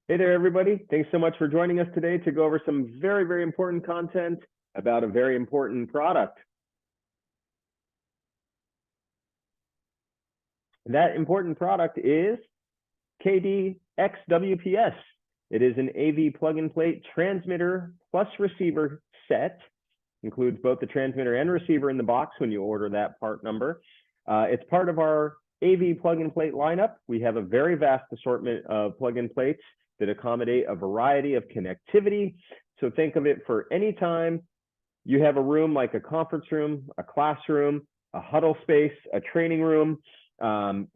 Hey there, everybody. Thanks so much for joining us today to go over some very, very important content about a very important product. That important product is KD XWPS. It is an AV plug-and-play transmitter plus receiver set. Includes both the transmitter and receiver in the box when you order that part number. It's part of our AV plug-and-play lineup. We have a very vast assortment of plug-and-plates that accommodate a variety of connectivity. So think of it for any time you have a room like a conference room, a classroom, a huddle space, a training room,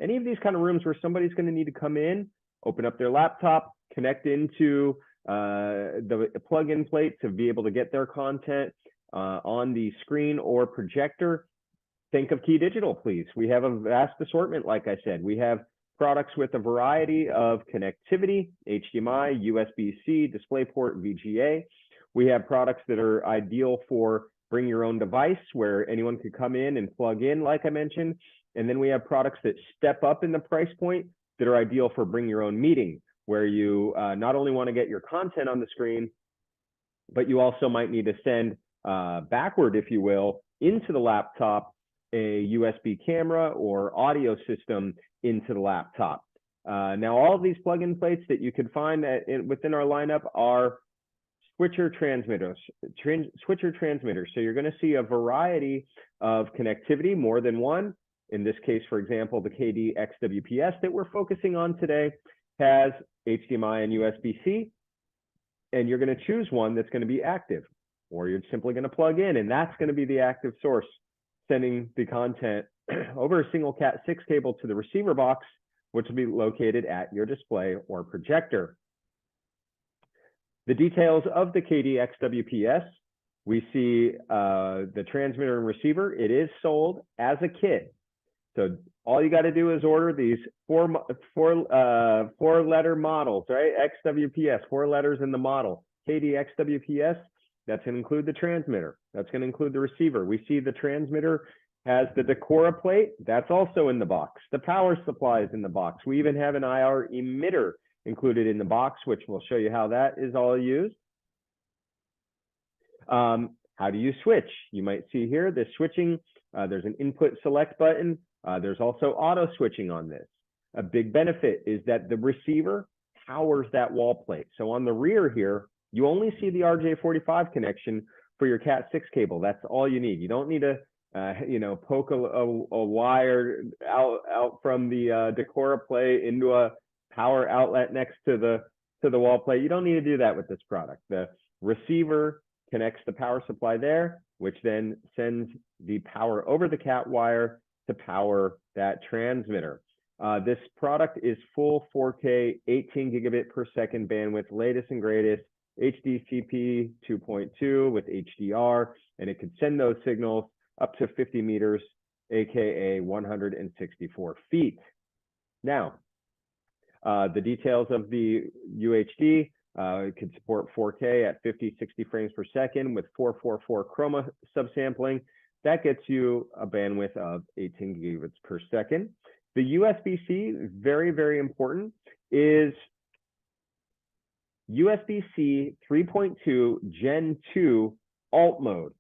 any of these kind of rooms where somebody's going to need to come in, open up their laptop, connect into the plug-in plate to be able to get their content on the screen or projector. Think of Key Digital, please. We have a vast assortment, like I said. We have products with a variety of connectivity, HDMI, USB-C, DisplayPort, VGA. We have products that are ideal for bring your own device where anyone could come in and plug in, like I mentioned. And then we have products that step up in the price point that are ideal for bring your own meeting, where you not only want to get your content on the screen, but you also might need to send backward, if you will, into the laptop, a USB camera or audio system into the laptop. Now, all of these plug-in plates that you could find within our lineup are switcher transmitters. So you're going to see a variety of connectivity, more than one. In this case, for example, the KD XWPS that we're focusing on today has HDMI and USB-C, and you're going to choose one that's going to be active, or you're simply going to plug in, and that's going to be the active source, sending the content over a single Cat6 cable to the receiver box, which will be located at your display or projector. The details of the KD XWPS, we see the transmitter and receiver. It is sold as a kit. So all you got to do is order these four-letter models, right? XWPS, 4 letters in the model. KD XWPS, that's going to include the transmitter. That's going to include the receiver. We see the transmitter has the Decora plate. That's also in the box. The power supply is in the box. We even have an IR emitter included in the box, which we'll show you how that is all used. How do you switch? You might see here the switching. There's an input select button. There's also auto switching on this. A big benefit is that the receiver powers that wall plate. So on the rear here, you only see the RJ45 connection for your Cat6 cable. That's all you need. You don't need to, poke a wire out from the Decora plate into a power outlet next to the wall plate. You don't need to do that with this product. The receiver connects the power supply there, which then sends the power over the Cat wire to power that transmitter. This product is full 4K, 18 gigabit per second bandwidth, latest and greatest, HDCP 2.2 with HDR, and it can send those signals up to 50 meters, aka 164 feet. Now, the details of the UHD, it can support 4K at 50, 60 frames per second with 444 chroma subsampling. That gets you a bandwidth of 18 gigabits per second. The USB-C, very, very important, is USB-C 3.2 Gen 2 alt mode.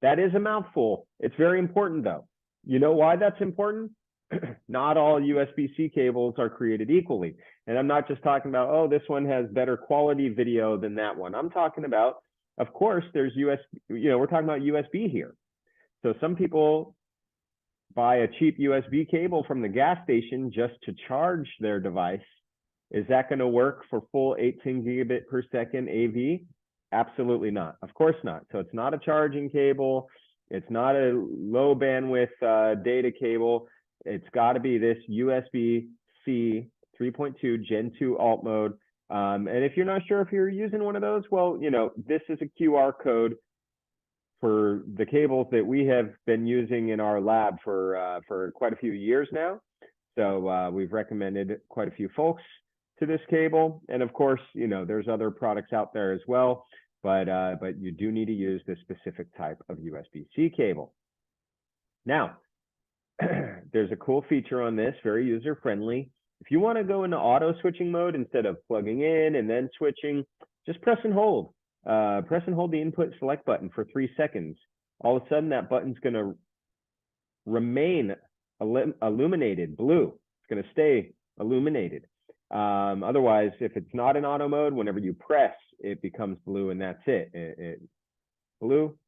That is a mouthful. It's very important, though. You know why that's important? Not all USB-C cables are created equally. And I'm not just talking about, oh, this one has better quality video than that one. I'm talking about, of course, there's USB, we're talking about USB here. So some people buy a cheap USB cable from the gas station just to charge their device. Is that going to work for full 18 gigabit per second AV? Absolutely not. Of course not. So it's not a charging cable. It's not a low bandwidth data cable. It's got to be this USB-C 3.2 Gen 2 alt mode. And if you're not sure if you're using one of those, well, this is a QR code for the cables that we have been using in our lab for quite a few years now. So we've recommended quite a few folks to this cable. And of course, there's other products out there as well, but you do need to use this specific type of USB-C cable. Now, there's a cool feature on this, very user-friendly. If you want to go into auto switching mode instead of plugging in and then switching, just press and hold. Press and hold the input select button for 3 seconds. All of a sudden, that button's going to remain illuminated blue. It's going to stay illuminated. Otherwise, if it's not in auto mode, whenever you press, it becomes blue and that's it. Blue,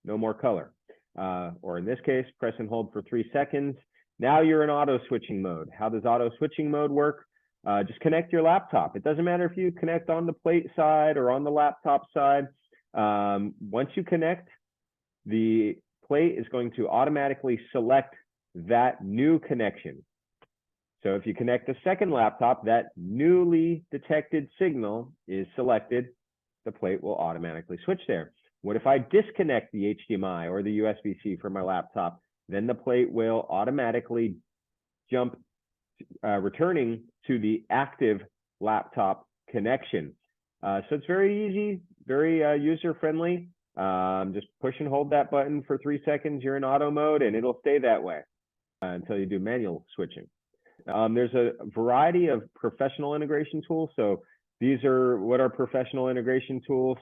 no more color. Or in this case, press and hold for 3 seconds. Now you're in auto switching mode. How does auto switching mode work? Just connect your laptop. It doesn't matter if you connect on the plate side or on the laptop side. Once you connect, the plate is going to automatically select that new connection. So if you connect a second laptop, that newly detected signal is selected. The plate will automatically switch there. What if I disconnect the HDMI or the USB-C from my laptop? Then the plate will automatically jump, returning to the active laptop connection. So it's very easy, very user-friendly. Just push and hold that button for 3 seconds. You're in auto mode, and it'll stay that way until you do manual switching. There's a variety of professional integration tools. So these are what are professional integration tools.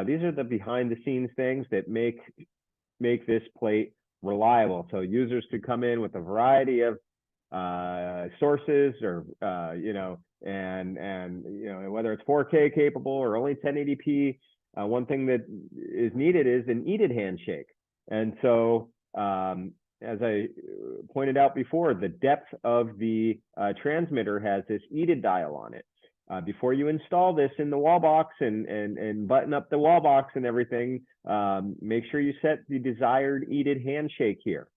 These are the behind-the-scenes things that make this plate reliable. So users could come in with a variety of sources, or whether it's 4K capable or only 1080p. One thing that is needed is an EDID handshake. And so, as I pointed out before, the depth of the transmitter has this EDID dial on it. Before you install this in the wall box and button up the wall box and everything, make sure you set the desired EDID handshake here.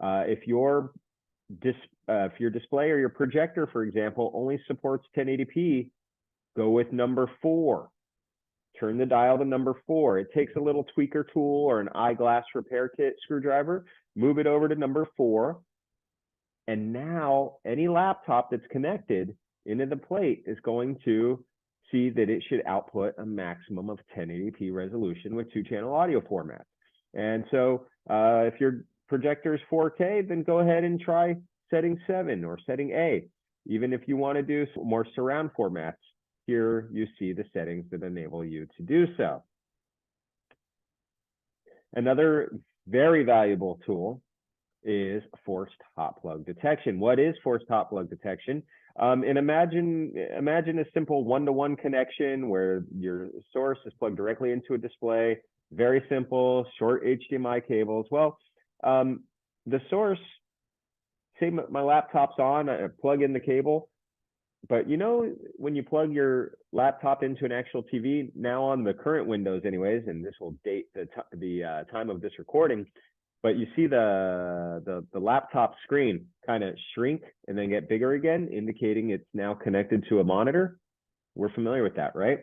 If your display or your projector, for example, only supports 1080p, go with number 4. Turn the dial to number 4. It takes a little tweaker tool or an eyeglass repair kit screwdriver, move it over to number 4. And now any laptop that's connected into the plate is going to see that it should output a maximum of 1080p resolution with 2-channel audio formats. And so if your projector is 4K, then go ahead and try setting 7 or setting A. Even if you want to do more surround formats, here you see the settings that enable you to do so. Another very valuable tool is forced hot plug detection. What is forced hot plug detection? And imagine a simple one-to-one connection where your source is plugged directly into a display. Very simple, short HDMI cables. Well, the source, say my laptop's on, I plug in the cable, but when you plug your laptop into an actual TV, now on the current Windows anyways, and this will date the time of this recording, but you see the laptop screen kind of shrink and then get bigger again, indicating it's now connected to a monitor. We're familiar with that, right?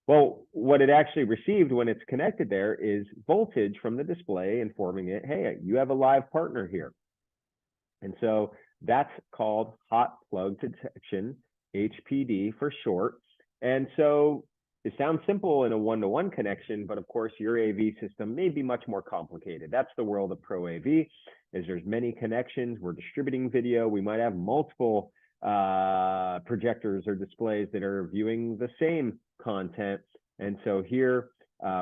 Well, what it actually received when it's connected there is voltage from the display informing it, hey, you have a live partner here. And so that's called hot plug detection, HPD for short. And so it sounds simple in a one-to-one connection, but of course your AV system may be much more complicated. That's the world of Pro AV, is there's many connections. We're distributing video. We might have multiple projectors or displays that are viewing the same content. And so here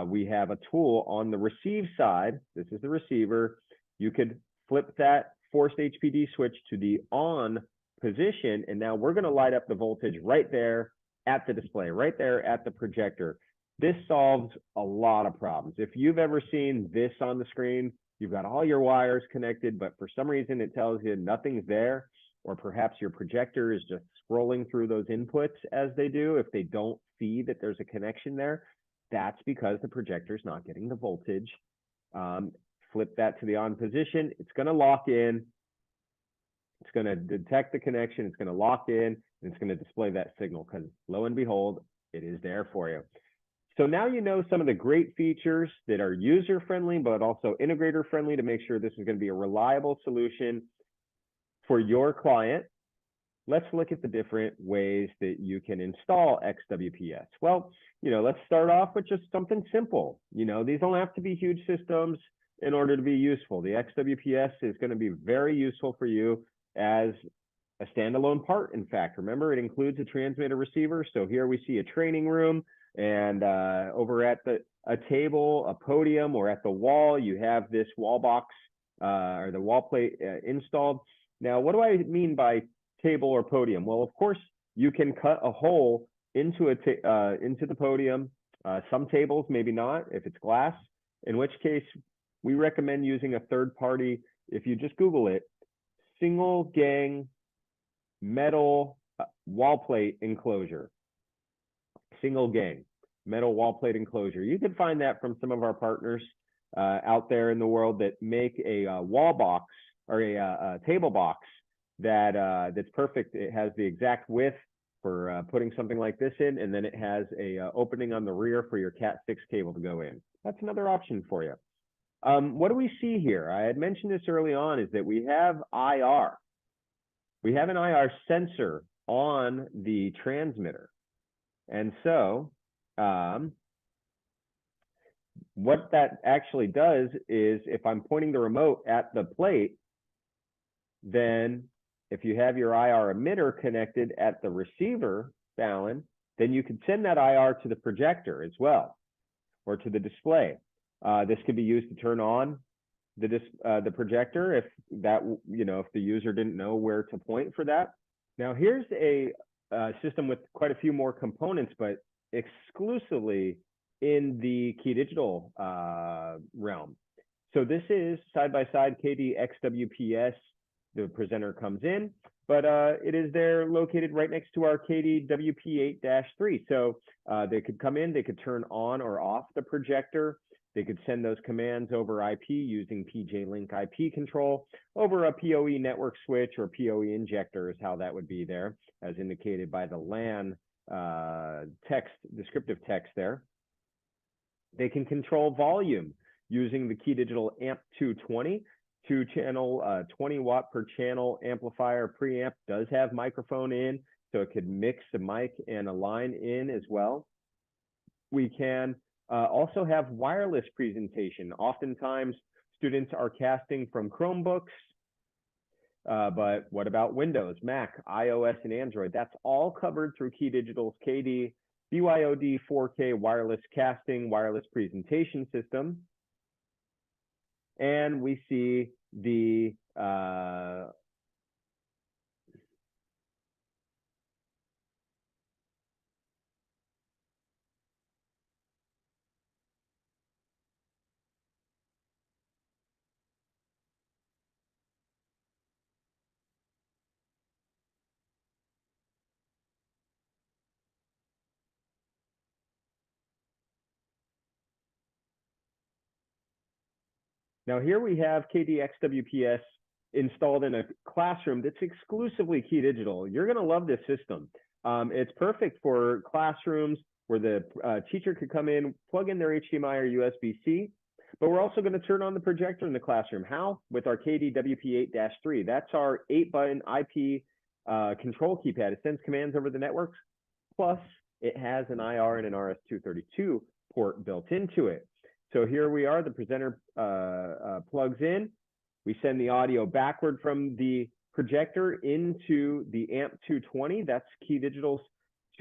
we have a tool on the receive side. This is the receiver. You could flip that forced HPD switch to the on position, and now we're going to light up the voltage right there at the display, right there at the projector. This solves a lot of problems. If you've ever seen this on the screen, you've got all your wires connected, but for some reason it tells you nothing's there, or perhaps your projector is just scrolling through those inputs as they do. If they don't see that there's a connection there, that's because the projector is not getting the voltage. Flip that to the on position. It's going to lock in. It's going to detect the connection. It's going to lock in, and it's going to display that signal because lo and behold, it is there for you. So now you know some of the great features that are user-friendly, but also integrator-friendly to make sure this is going to be a reliable solution for your client. Let's look at the different ways that you can install XWPS. Well, let's start off with just something simple. These don't have to be huge systems in order to be useful. The XWPS is going to be very useful for you as a standalone part, in fact. Remember, it includes a transmitter receiver. So here we see a training room, and over at a table, a podium, or at the wall, you have this wall box or the wall plate installed. Now, what do I mean by table or podium? Well, of course, you can cut a hole into the podium. Some tables, maybe not, if it's glass, in which case we recommend using a third party. If you just Google it, single gang metal wall plate enclosure. Single gang metal wall plate enclosure. You can find that from some of our partners out there in the world that make a wall box or a table box that's perfect. It has the exact width for putting something like this in, and then it has a opening on the rear for your Cat 6 cable to go in. That's another option for you. What do we see here? I had mentioned this early on, is that we have IR. We have an IR sensor on the transmitter. And so what that actually does is, if I'm pointing the remote at the plate, then if you have your IR emitter connected at the receiver, Fallon, then you can send that IR to the projector as well, or to the display. This could be used to turn on the projector if that, if the user didn't know where to point for that. Now here's a system with quite a few more components, but exclusively in the Key Digital realm. So this is side-by-side KD XWPS. The presenter comes in, but it is there located right next to our KD WP8-3. So they could come in, they could turn on or off the projector. They could send those commands over IP using PJ-Link IP control over a PoE network switch, or PoE injector is how that would be there, as indicated by the LAN descriptive text there. They can control volume using the Key Digital AMP220, 2-channel, 20 watt per channel amplifier preamp. Does have microphone in, so it could mix the mic and a line in as well. We can also have wireless presentation. Oftentimes, students are casting from Chromebooks, but what about Windows, Mac, iOS, and Android? That's all covered through Key Digital's KD BYOD 4K wireless casting, wireless presentation system. And we see the now here we have KDXWPS installed in a classroom that's exclusively Key Digital. You're going to love this system. It's perfect for classrooms where the teacher could come in, plug in their HDMI or USB-C, but we're also going to turn on the projector in the classroom. How? With our KD WP8-3. That's our 8-button IP control keypad. It sends commands over the networks, plus it has an IR and an RS-232 port built into it. So here we are, the presenter plugs in. We send the audio backward from the projector into the AMP220. That's Key Digital's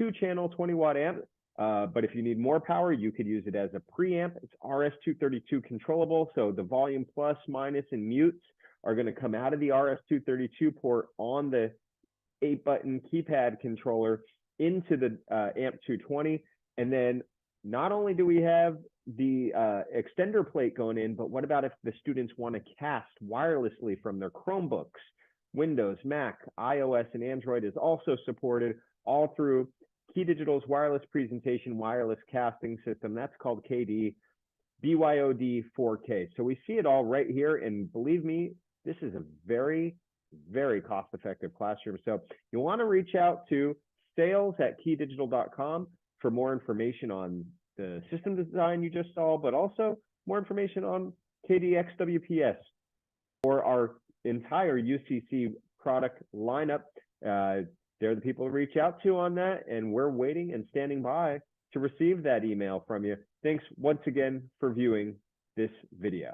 2-channel 20 watt amp. But if you need more power, you could use it as a preamp. It's RS-232 controllable. So the volume plus, minus, and mutes are going to come out of the RS-232 port on the 8-button keypad controller into the AMP220. And then not only do we have the extender plate going in, but what about if the students want to cast wirelessly from their Chromebooks? Windows, Mac, iOS, and Android is also supported, all through Key Digital's wireless presentation, wireless casting system. That's called KD BYOD 4K. So we see it all right here, and believe me, this is a very, very cost-effective classroom. So you'll want to reach out to sales@keydigital.com for more information on the system design you just saw, but also more information on KDXWPS or our entire UCC product lineup. They're the people to reach out to on that, and we're waiting and standing by to receive that email from you. Thanks once again for viewing this video.